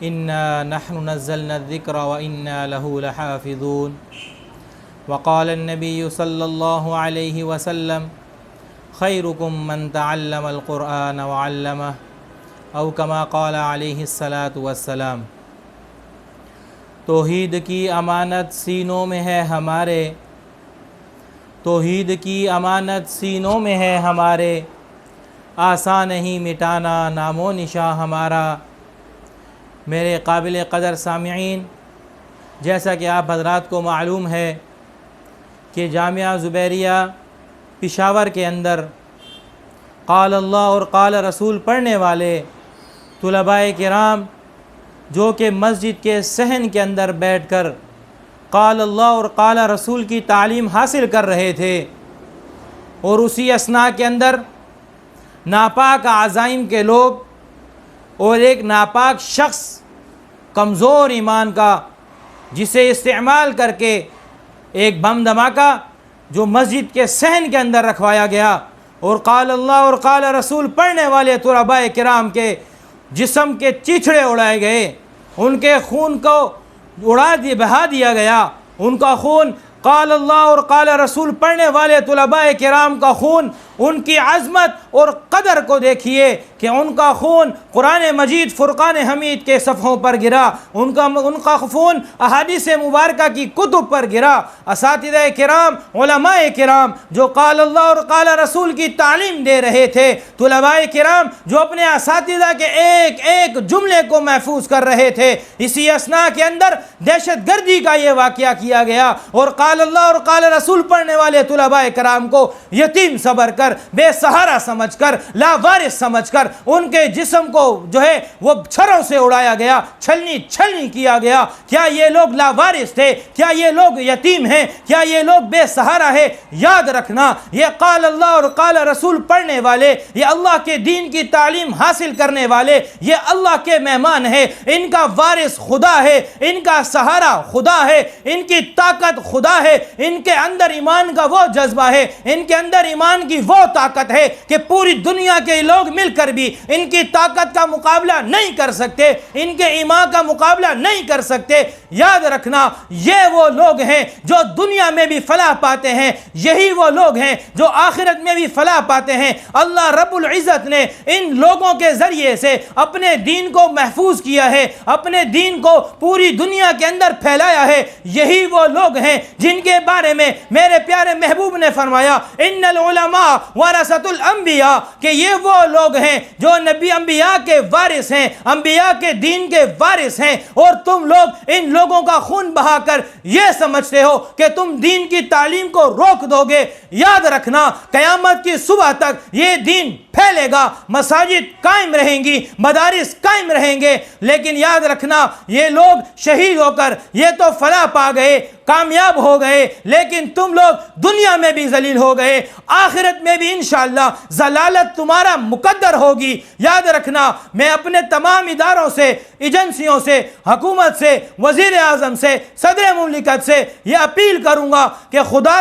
إنا نحن نزلنا الذكر وإنا له لحافظون وقال النبي صلى الله عليه وسلم خيركم من تعلم القرآن وعلمه او كما قال علیہ الصلاۃ والسلام۔ توحید کی امانت سینوں میں ہے ہمارے، توحید کی امانت سینوں میں ہے ہمارے، آسان نہیں مٹانا نام و نشاں ہمارا۔ میرے قابل قدر سامعین، جیسا کہ آپ حضرات کو معلوم ہے کہ جامعہ زبیریہ پشاور کے اندر قال اللہ اور قال رسول پڑھنے والے طلباء کرام جو کہ مسجد کے صحن کے اندر بیٹھ کر قال اللہ اور قال رسول کی تعلیم حاصل کر رہے تھے، اور اسی اثناء کے اندر ناپاک عزائم کے لوگ اور ایک ناپاک شخص کمزور ایمان کا، جسے استعمال کر کے ایک بم دھماکہ جو مسجد کے صحن کے اندر رکھوایا گیا، اور قال اللہ اور قال رسول پڑھنے والے طلباء کرام کے جسم کے چیچڑے اڑائے گئے، ان کے خون کو بہا دیا گیا، ان کا خون قال اللہ اور قال رسول پڑھنے والے طلباء کرام کا خون، ان کی عظمت اور قدر کو دیکھیے کہ ان کا خون قرآن مجید فرقان حمید کے صفحوں پر گرا، ان کا خون احادیث مبارکہ کی کتب پر گرا۔ اساتذہ کرام، علماء کرام جو قال اللہ اور قال رسول کی تعلیم دے رہے تھے، طلباء کرام جو اپنے اساتذہ کے ایک ایک جملے کو محفوظ کر رہے تھے، اسی اثناء کے اندر دہشت گردی کا یہ واقعہ کیا گیا، اور قال اللہ اور قال رسول پڑھنے والے طلباء کرام کو یتیم صبر کر، بے سہارا سمجھ کر، لاوارث سمجھ کر ان کے جسم کو جو ہے وہ چھروں سے اڑایا گیا، چھلنی کیا گیا۔ کیا یہ لوگ لاوارث تھے؟ کیا یہ لوگ یتیم ہیں؟ کیا یہ لوگ بے سہارا ہے؟ یاد رکھنا، یہ قال اللہ اور قال رسول پڑھنے والے، یہ اللہ کے دین کی تعلیم حاصل کرنے والے، یہ اللہ کے مہمان ہیں، ان کا وارث خدا ہے، ان کا سہارا خدا ہے، ان کی طاقت خدا ہے، ان کے اندر ایمان کا وہ جذبہ ہے، ان کے اندر ایمان کی وہ طاقت ہے کہ پوری دنیا کے لوگ مل کر بھی ان کی طاقت کا مقابلہ نہیں کر سکتے، ان کے ایمان کا مقابلہ نہیں کر سکتے۔ یاد رکھنا، یہ وہ لوگ ہیں جو دنیا میں بھی فلاح پاتے ہیں، یہی وہ لوگ ہیں جو آخرت میں بھی فلاح پاتے ہیں۔ اللہ رب العزت نے ان لوگوں کے ذریعے سے اپنے دین کو محفوظ کیا ہے، اپنے دین کو پوری دنیا کے اندر پھیلایا ہے۔ یہی وہ لوگ ہیں جن کے بارے میں میرے پیارے محبوب نے فرمایا ان العلماء ورثۃ الانبیاء، کہ یہ وہ لوگ ہیں جو نبی انبیاء کے وارث ہیں، انبیاء کے دین کے وارث ہیں، اور تم لوگ ان لوگوں کا خون بہا کر یہ سمجھتے ہو کہ تم دین کی تعلیم کو روک دو گے۔ یاد رکھنا، قیامت کی صبح تک یہ دین پھیلے گا، مساجد قائم رہیں گی، مدارس قائم رہیں گے، لیکن یاد رکھنا یہ لوگ شہید ہو کر یہ تو فلاح پا گئے، کامیاب ہو گئے، لیکن تم لوگ دنیا میں بھی ذلیل ہو گئے، آخرت میں بھی انشاءاللہ ضلالت تمہارا مقدر ہوگی۔ یاد رکھنا، میں اپنے تمام اداروں سے، ایجنسیوں سے، حکومت سے، وزیر اعظم سے، صدر مملکت سے یہ اپیل کروں گا کہ خدا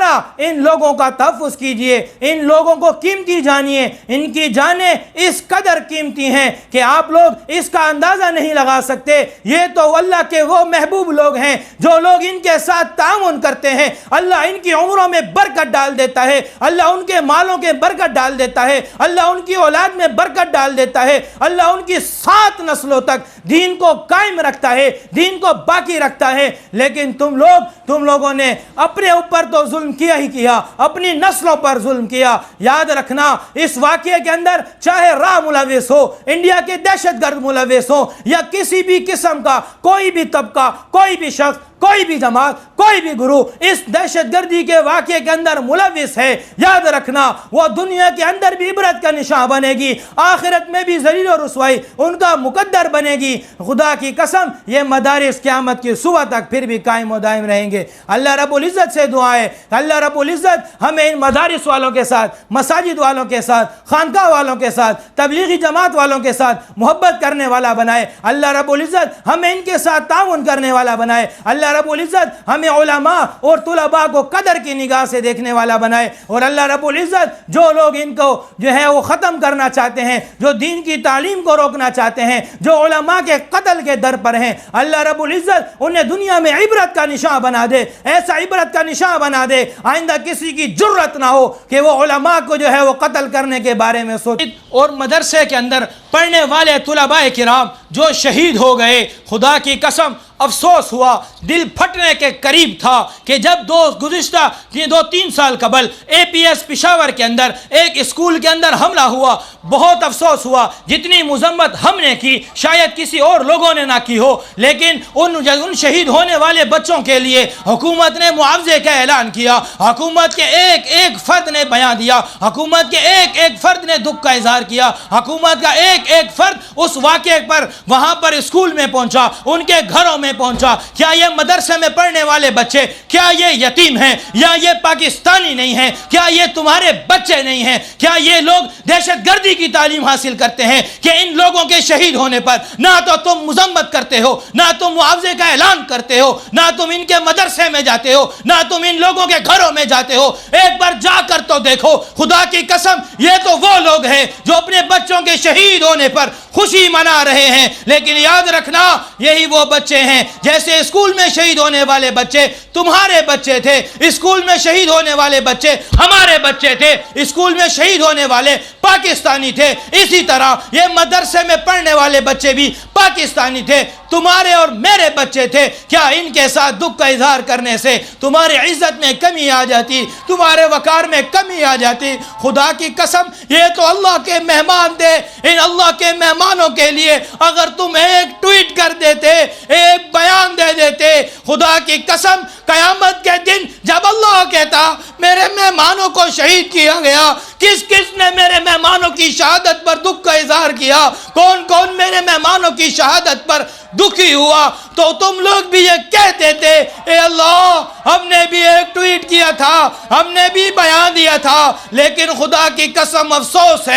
را ان لوگوں کا تحفظ کیجئے، ان لوگوں کو قیمتی جانیے، ان کی جانیں اس قدر قیمتی ہیں کہ آپ لوگ اس کا اندازہ نہیں لگا سکتے۔ یہ تو اللہ کے وہ محبوب لوگ ہیں جو لوگ ان کے ساتھ تعاون کرتے ہیں، اللہ ان کی عمروں میں برکت ڈال دیتا ہے، اللہ ان کے مالوں کے برکت ڈال دیتا ہے، اللہ ان کی اولاد میں برکت ڈال دیتا ہے، اللہ ان کی 7 نسلوں تک دین کو قائم رکھتا ہے، دین کو باقی رکھتا ہے۔ لیکن تم لوگوں نے اپنے اوپر تو ظلم کیا ہی کیا، اپنی نسلوں پر ظلم کیا۔ یاد رکھنا، اس واقعے کے اندر چاہے راہ ملوث ہو، انڈیا کے دہشت گرد ملوث ہو، یا کسی بھی قسم کا کوئی بھی طبقہ، کوئی بھی شخص، کوئی بھی جماعت، کوئی بھی گروہ اس دہشت گردی کے واقعے کے اندر ملوث ہے، یاد رکھنا وہ دنیا کے اندر بھی عبرت کا نشان بنے گی، آخرت میں بھی ذلیل و رسوائی ان کا مقدر بنے گی۔ خدا کی قسم، یہ مدارس قیامت کی صبح تک پھر بھی قائم و دائم رہیں گے۔ اللہ رب العزت سے دعا ہے، اللہ رب العزت ہمیں ان مدارس والوں کے ساتھ، مساجد والوں کے کے ساتھ، خانقاہ والوں کے ساتھ، تبلیغی جماعت والوں کے ساتھ محبت کرنے والا بنائے۔ اللہ رب العزت ہمیں ان کے ساتھ تعاون کرنے والا بنائے۔ اللہ رب العزت ہمیں علماء اور طلباء کو قدر کی نگاہ سے دیکھنے والا بنائے۔ اور اللہ رب العزت جو لوگ ان کو جو ہے وہ ختم کرنا چاہتے ہیں، جو دین کی تعلیم کو روکنا چاہتے ہیں، جو علماء کے قتل کے در پر ہیں، اللہ رب العزت انہیں دنیا میں عبرت کا نشان بنا دے، ایسا عبرت کا نشان بنا دے آئندہ کسی کی جرت نہ ہو کہ وہ علماء کو جو ہے وہ قتل کرنے کے بارے میں سوچے۔ اور مدرسے کے اندر پڑھنے والے طلباء کرام جو شہید ہو گئے، خدا کی قسم افسوس ہوا، دل پھٹنے کے قریب تھا کہ جب گزشتہ 2-3 سال قبل APS پشاور کے اندر ایک اسکول کے اندر حملہ ہوا، بہت افسوس ہوا۔ جتنی مذمت ہم نے کی شاید کسی اور لوگوں نے نہ کی ہو، لیکن ان شہید ہونے والے بچوں کے لیے حکومت نے معاوضے کا اعلان کیا، حکومت کے ایک ایک فرد نے بیان دیا، حکومت کے ایک ایک فرد نے دکھ کا اظہار کیا، حکومت کا ایک ایک فرد اس واقعے پر وہاں پر اسکول میں پہنچا، ان کے گھروں میں پہنچا۔ کیا یہ مدرسے میں پڑھنے والے بچے کیا یہ یتیم ہیں یا یہ پاکستانی نہیں ہیں؟ کیا یہ تمہارے بچے نہیں ہیں؟ کیا یہ لوگ دہشت گردی کی تعلیم حاصل کرتے ہیں کہ ان لوگوں کے شہید ہونے پر نہ تو تم مذمت کرتے ہو، نہ تم معاوضے کا اعلان کرتے ہو، نہ تم ان کے مدرسے میں جاتے ہو، نہ تم ان لوگوں کے گھروں میں جاتے ہو؟ ایک بار جا کر تو دیکھو، خدا کی قسم یہ تو وہ لوگ ہیں جو اپنے بچوں کے شہید ہونے پر خوشی منا رہے ہیں، لیکن یاد رکھنا یہی وہ بچے ہیں جیسے اسکول میں شہید ہونے والے بچے تمہارے بچے تھے، اسکول میں شہید ہونے والے بچے ہمارے بچے تھے، اسکول میں شہید ہونے والے پاکستانی تھے، اسی طرح یہ مدرسے میں پڑھنے والے بچے بھی پاکستانی تھے، تمہارے اور میرے بچے تھے۔ کیا ان کے ساتھ دکھ کا اظہار کرنے سے تمہاری عزت میں کمی آ جاتی، تمہارے وقار میں کمی آ جاتی؟ خدا کی قسم یہ تو اللہ کے مہمان تھے، ان اللہ کے مہمانوں کے لیے اگر تم ایک ٹویٹ کر دیتے، ایک بیان دے دیتے، خدا کی قسم قیامت کے دن جب اللہ کہتا میرے مہمانوں کو شہید کیا گیا، کس کس نے میرے مہمانوں کی شہادت پر دکھ کا اظہار کیا، کون کون میرے مہمانوں کی شہادت پر دکھی ہوا، تو تم لوگ بھی یہ کہتے تھے اے اللہ ہم نے بھی ایک ٹویٹ کیا تھا، ہم نے بھی بیان دیا تھا، لیکن خدا کی قسم افسوس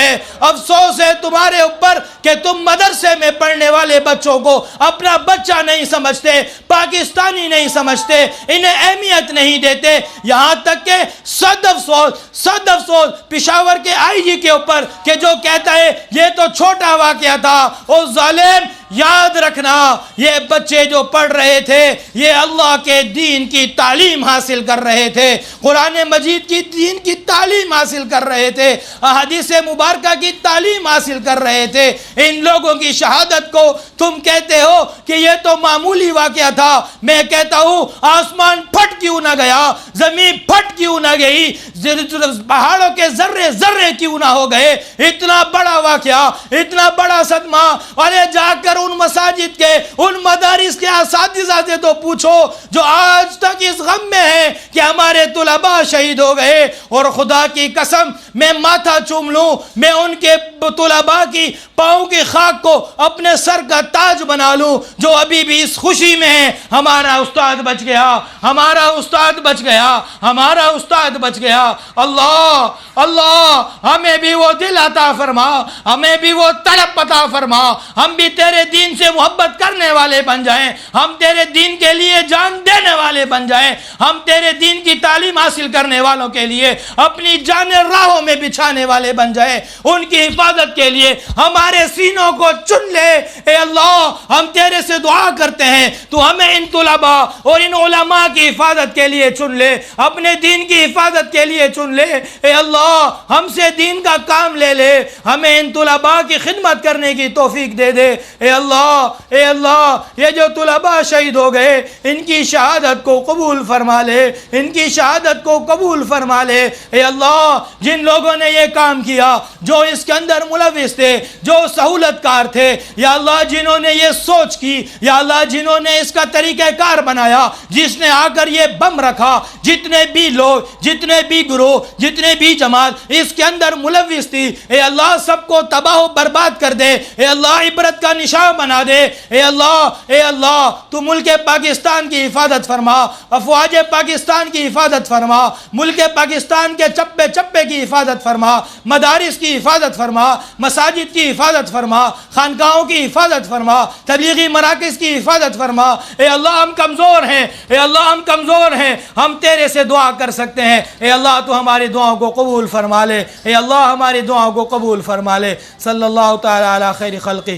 ہے تمہارے اوپر کہ تم مدرسے میں پڑھنے والے بچوں کو اپنا بچہ نہیں سمجھتے، پاکستانی نہیں سمجھتے، انہیں اہمیت نہیں دیتے، یہاں تک کہ صد افسوس پشاور کے IG کے اوپر کہ جو کہتا ہے یہ تو چھوٹا واقعہ تھا، او ظالم یاد رکھنا یہ بچے جو پڑھ رہے تھے یہ اللہ کے دین کی تعلیم حاصل کر رہے تھے، قرآن مجید کی دین کی تعلیم حاصل کر رہے تھے، احادیث مبارکہ کی تعلیم حاصل کر رہے تھے۔ ان لوگوں کی شہادت کو تم کہتے ہو کہ یہ تو معمولی واقعہ تھا، میں کہتا ہوں آسمان پھٹ کیوں نہ گیا، زمین پھٹ کیوں نہ گئی، پہاڑوں کے ذرے ذرے کیوں نہ ہو گئے، اتنا بڑا واقعہ، اتنا بڑا صدمہ۔ اور جا کر ان مساجد کے ان مدارس کے اساتذہ سے تو پوچھو جو آج تک اس غم میں ہیں کہ ہمارے طلباء شہید ہو گئے، اور خدا کی قسم میں ماتھا چوم لوں، میں ان کے طلباء کی پاؤں کی خاک کو اپنے سر کا تاج بنا لوں جو ابھی بھی اس خوشی میں ہیں ہمارا استاد بچ گیا، ہمارا استاد بچ گیا، ہمارا استاد بچ گیا۔ اللہ ہمیں بھی وہ دل عطا فرما، ہمیں بھی وہ طلب عطا فرما، ہم بھی تیرے دین سے محبت کرنے والے بن جائیں، ہم تیرے دین کے لیے جان دینے والے بن جائیں، ہم تیرے دین کی تعلیم حاصل کرنے والوں کے لیے اپنی جانیں راہوں میں بچھانے والے بن جائیں، ان کی حفاظت کے لیے ہمارے سینوں کو چن لے۔ اے اللہ ہم تیرے سے دعا کرتے ہیں تو ہمیں ان طلباء اور ان علماء کی حفاظت کے لیے چن لے، اپنے دین کی حفاظت کے لیے چن لے۔ اے اللہ ہم سے دین کا کام لے لے، ہمیں ان طلباء کی خدمت کرنے کی توفیق دے دے۔ اے اللہ یہ جو طلباء شہید ہو گئے ان کی شہادت کو قبول فرما لے، ان کی شہادت کو قبول فرما لے۔ اے اللہ جن لوگوں نے یہ کام کیا، جو اس کے اندر ملوث تھے، جو سہولت کار تھے، یا اللہ جنہوں نے یہ سوچ کی، یا اللہ جنہوں نے اس کا طریقہ کار بنایا، جس نے آ کر یہ بم رکھا، جتنے بھی لوگ، جتنے بھی گروہ، جتنے بھی جماعت اس کے اندر ملوث تھی، اے اللہ سب کو تباہ و برباد کر دے۔ اے اللہ عبرت کا نشان بادشاہ بنا دے۔ اے اللہ تو ملک پاکستان کی حفاظت فرما، افواج پاکستان کی حفاظت فرما، ملک پاکستان کے چپے چپے کی حفاظت فرما، مدارس کی حفاظت فرما، مساجد کی حفاظت فرما، خانقاہوں کی حفاظت فرما، تبلیغی مراکز کی حفاظت فرما۔ اے اللہ ہم کمزور ہیں، اے اللہ ہم کمزور ہیں، ہم تیرے سے دعا کر سکتے ہیں۔ اے اللہ تو ہماری دعاؤں کو قبول فرما لے، اے اللہ ہماری دعاؤں کو قبول فرما لے۔ صلی اللہ تعالی علی خیر خلقی